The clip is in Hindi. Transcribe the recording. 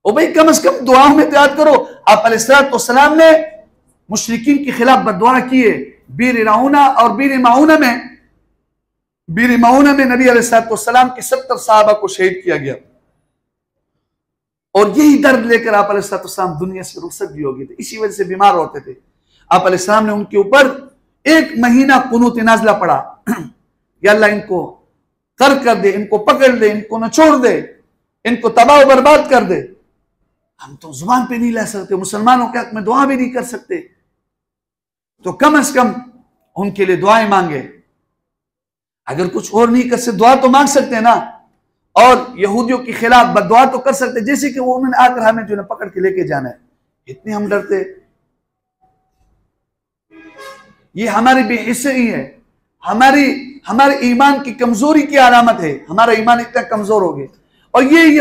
और भाई कम से कम दुआओं में तो याद करो, आप अलैहिस्सलाम ने मुशरिकीन के खिलाफ बददुआ किए। बीर राउना और बीर माउना में नबी अलैहिस्सलाम के 70 सहाबा को शहीद किया गया। और यही दर्द लेकर आप अलैहिस्सलाम दुनिया से रुखसत भी हो गए थे, इसी वजह से बीमार होते थे। आप अलैहिस्सलाम ने उनके ऊपर 1 महीना कुनूत नाज़िला पड़ा, या अल्लाह इनको कर्क कर दे, इनको पकड़ दे, इनको नचोड़ दे, इनको तबाह बर्बाद कर दे। हम तो जुबान पे नहीं ला सकते, मुसलमानों के हक में दुआ भी नहीं कर सकते, तो कम से कम उनके लिए दुआएं मांगे। अगर कुछ और नहीं कर सकते, दुआ तो मांग सकते हैं ना, और यहूदियों के खिलाफ बददुआ तो कर सकते, जैसे कि वो उन्होंने आकर हमें जो है पकड़ के लेके जाना है। इतने हम डरते, ये हमारी बेहिस्सी है, हमारे ईमान की कमजोरी की अलामत है। हमारा ईमान इतना कमजोर हो गया। और ये